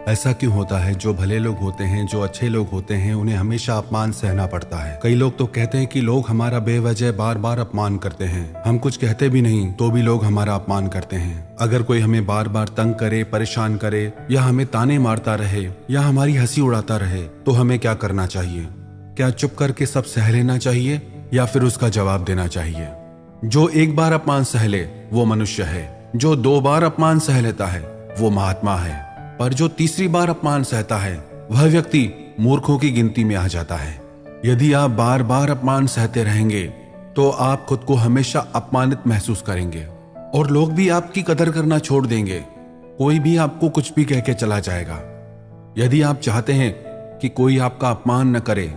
ऐसा क्यों होता है? जो भले लोग होते हैं, जो अच्छे लोग होते हैं, उन्हें हमेशा अपमान सहना पड़ता है। कई लोग तो कहते हैं कि लोग हमारा बेवजह बार बार अपमान करते हैं। हम कुछ कहते भी नहीं तो भी लोग हमारा अपमान करते हैं। अगर कोई हमें बार बार तंग करे, परेशान करे, या हमें ताने मारता रहे, या हमारी हंसी उड़ाता रहे, तो हमें क्या करना चाहिए? क्या चुप करके सब सह लेना चाहिए या फिर उसका जवाब देना चाहिए? जो एक बार अपमान सह ले वो मनुष्य है, जो 2 बार अपमान सह लेता है वो महात्मा है, पर जो तीसरी बार अपमान सहता है वह व्यक्ति मूर्खों की गिनती में आ जाता है। यदि आप बार बार अपमान सहते रहेंगे तो आप खुद को हमेशा अपमानित महसूस करेंगे और लोग भी आपकी कदर करना छोड़ देंगे। कोई भी आपको कुछ भी कह के चला जाएगा। यदि आप चाहते हैं कि कोई आपका अपमान न करे,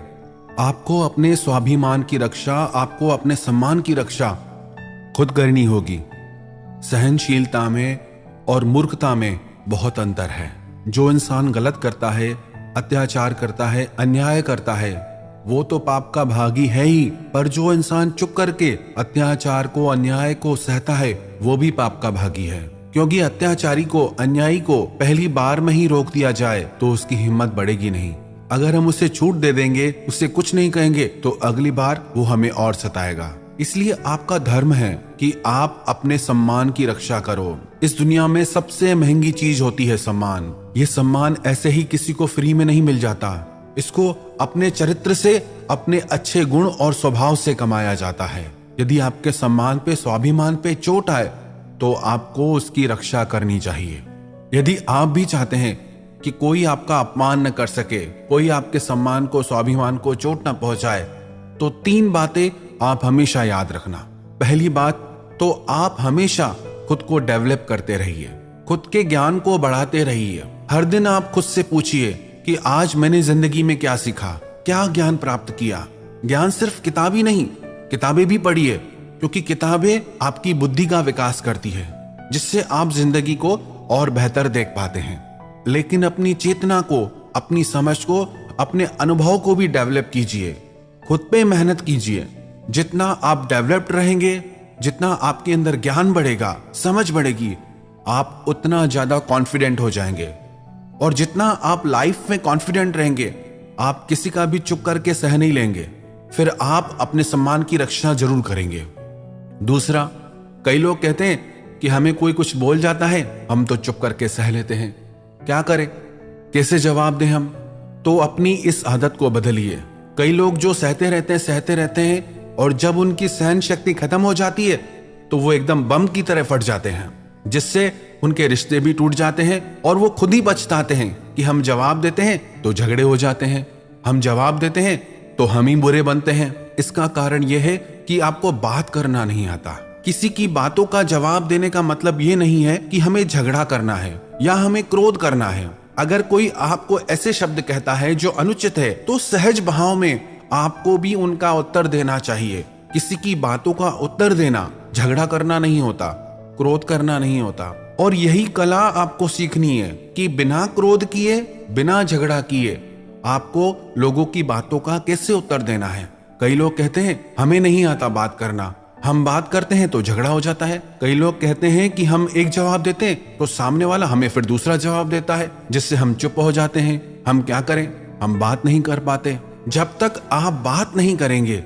आपको अपने स्वाभिमान की रक्षा, आपको अपने सम्मान की रक्षा खुद करनी होगी। सहनशीलता में और मूर्खता में बहुत अंतर है। जो इंसान गलत करता है, अत्याचार करता है, अन्याय करता है, वो तो पाप का भागी है ही, पर जो इंसान चुप करके अत्याचार को, अन्याय को सहता है वो भी पाप का भागी है। क्योंकि अत्याचारी को, अन्यायी को पहली बार में ही रोक दिया जाए तो उसकी हिम्मत बढ़ेगी नहीं। अगर हम उसे छूट दे देंगे, उसे कुछ नहीं कहेंगे, तो अगली बार वो हमें और सताएगा। इसलिए आपका धर्म है कि आप अपने सम्मान की रक्षा करो। इस दुनिया में सबसे महंगी चीज होती है सम्मान। ये सम्मान ऐसे ही किसी को फ्री में नहीं मिल जाता। इसको अपने चरित्र से, अपने अच्छे गुण और स्वभाव से कमाया जाता है। यदि आपके सम्मान पे, स्वाभिमान पे चोट आए तो आपको उसकी रक्षा करनी चाहिए। यदि आप भी चाहते हैं कि कोई आपका अपमान न कर सके, कोई आपके सम्मान को, स्वाभिमान को चोट न पहुंचाए, तो 3 बातें आप हमेशा याद रखना। पहली बात तो आप हमेशा खुद को डेवलप करते रहिए, खुद के ज्ञान को बढ़ाते रहिए। हर दिन आप खुद से पूछिए कि आज मैंने जिंदगी में क्या सीखा, क्या ज्ञान प्राप्त किया। ज्ञान सिर्फ किताबी नहीं, किताबें भी पढ़िए, क्योंकि किताबें आपकी बुद्धि का विकास करती है, जिससे आप जिंदगी को और बेहतर देख पाते हैं। लेकिन अपनी चेतना को, अपनी समझ को, अपने अनुभव को भी डेवलप कीजिए। खुद पे मेहनत कीजिए। जितना आप डेवलप्ड रहेंगे, जितना आपके अंदर ज्ञान बढ़ेगा, समझ बढ़ेगी, आप उतना ज्यादा कॉन्फिडेंट हो जाएंगे। और जितना आप लाइफ में कॉन्फिडेंट रहेंगे, आप किसी का भी चुप करके सह नहीं लेंगे, फिर आप अपने सम्मान की रक्षा जरूर करेंगे। दूसरा, कई लोग कहते हैं कि हमें कोई कुछ बोल जाता है, हम तो चुप करके सह लेते हैं। क्या करें, कैसे जवाब दें हम? तो अपनी इस आदत को बदलिए। कई लोग जो सहते रहते हैं और जब उनकी सहन शक्ति खत्म हो जाती है तो वो एकदम बम की तरह फट जाते हैं, जिससे उनके रिश्ते भी टूट जाते हैं और वो खुद ही पछताते हैं कि हम जवाब देते हैं तो झगड़े हो जाते हैं, हम जवाब देते हैं तो हम ही बुरे बनते हैं। इसका कारण यह है कि आपको बात करना नहीं आता। किसी की बातों का जवाब देने का मतलब ये नहीं है कि हमें झगड़ा करना है या हमें क्रोध करना है। अगर कोई आपको ऐसे शब्द कहता है जो अनुचित है, तो सहज भाव में आपको भी उनका उत्तर देना चाहिए। किसी की बातों का उत्तर देना झगड़ा करना नहीं होता, क्रोध करना नहीं होता। और यही कला आपको सीखनी है कि बिना क्रोध किए, बिना झगड़ा किए आपको लोगों की बातों का कैसे उत्तर देना है। कई लोग कहते हैं हमें नहीं आता बात करना, हम बात करते हैं तो झगड़ा हो जाता है। कई लोग कहते हैं कि हम एक जवाब देते हैं तो सामने वाला हमें फिर दूसरा जवाब देता है, जिससे हम चुप हो जाते हैं। हम क्या करें, हम बात नहीं कर पाते। जब तक आप बात नहीं करेंगे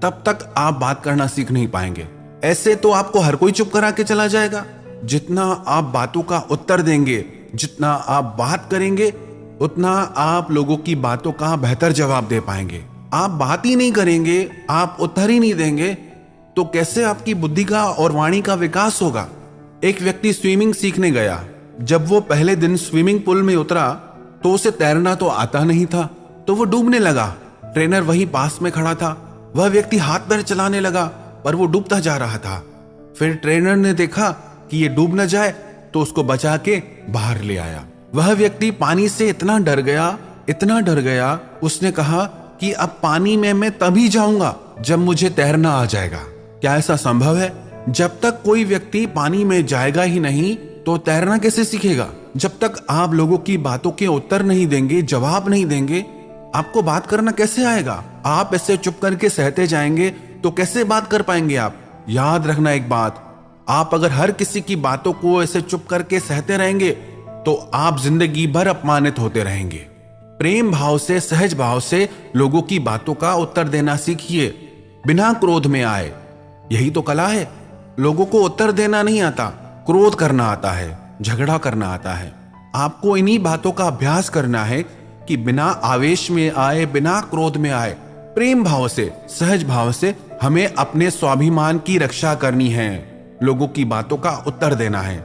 तब तक आप बात करना सीख नहीं पाएंगे। ऐसे तो आपको हर कोई चुप करा के चला जाएगा। जितना आप बातों का उत्तर देंगे, जितना आप बात करेंगे, उतना आप लोगों की बातों का बेहतर जवाब दे पाएंगे। आप बात ही नहीं करेंगे, आप उत्तर ही नहीं देंगे, तो कैसे आपकी बुद्धि का और वाणी का विकास होगा। एक व्यक्ति स्विमिंग सीखने गया। जब वो पहले दिन स्विमिंग पूल में उतरा तो उसे तैरना तो आता नहीं था, तो वो डूबने लगा। ट्रेनर वहीं पास में खड़ा था। वह व्यक्ति हाथ पैर चलाने लगा पर वो डूबता जा रहा था। फिर ट्रेनर ने देखा कि ये डूब न जाए तो उसको बचा के बाहर ले आया। वह व्यक्ति पानी से इतना डर गया, उसने कहा कि अब पानी में मैं तभी जाऊंगा जब मुझे तैरना आ जाएगा। क्या ऐसा संभव है? जब तक कोई व्यक्ति पानी में जाएगा ही नहीं तो तैरना कैसे सीखेगा? जब तक आप लोगों की बातों के उत्तर नहीं देंगे, जवाब नहीं देंगे, आपको बात करना कैसे आएगा? आप ऐसे चुप करके सहते जाएंगे तो कैसे बात कर पाएंगे आप? याद रखना एक बात, आप अगर हर किसी की बातों को ऐसे चुप करके सहते रहेंगे तो आप जिंदगी भर अपमानित होते रहेंगे। प्रेम भाव से, सहज भाव से लोगों की बातों का उत्तर देना सीखिए, बिना क्रोध में आए। यही तो कला है। लोगों को उत्तर देना नहीं आता, क्रोध करना आता है, झगड़ा करना आता है। आपको इन्हीं बातों का अभ्यास करना है कि बिना आवेश में आए, बिना क्रोध में आए, प्रेम भाव से, सहज भाव से हमें अपने स्वाभिमान की रक्षा करनी है। लोगों की बातों का उत्तर देना है,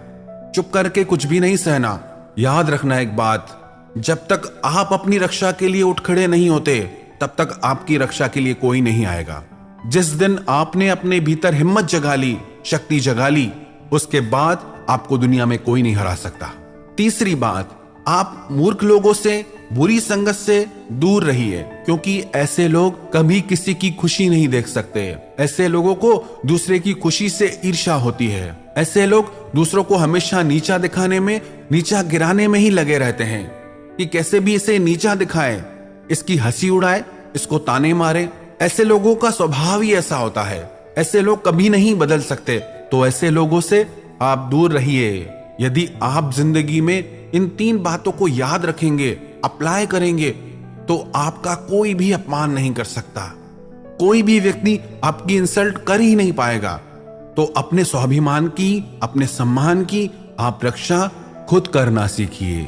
चुप करके कुछ भी नहीं सहना। याद रखना एक बात, जब तक आप अपनी रक्षा के लिए उठ खड़े नहीं होते, तब तक आपकी रक्षा के लिए कोई नहीं आएगा। जिस दिन आपने अपने भीतर हिम्मत जगा ली, शक्ति जगा ली, उसके बाद आपको दुनिया में कोई नहीं हरा सकता। तीसरी बात, आप मूर्ख लोगों से, बुरी संगत से दूर रहिए, क्योंकि ऐसे लोग कभी किसी की खुशी नहीं देख सकते। ऐसे लोगों को दूसरे की खुशी से ईर्ष्या होती है। ऐसे लोग दूसरों को हमेशा नीचा दिखाने में, नीचा गिराने में ही लगे रहते हैं कि कैसे भी इसे नीचा दिखाए, इसकी हंसी उड़ाए, इसको ताने मारे। ऐसे लोगों का स्वभाव ही ऐसा होता है। ऐसे लोग कभी नहीं बदल सकते। तो ऐसे लोगों से आप दूर रहिए। यदि आप जिंदगी में इन 3 बातों को याद रखेंगे, अप्लाई करेंगे, तो आपका कोई भी अपमान नहीं कर सकता। कोई भी व्यक्ति आपकी इंसल्ट कर ही नहीं पाएगा। तो अपने स्वाभिमान की, अपने सम्मान की आप रक्षा खुद करना सीखिए।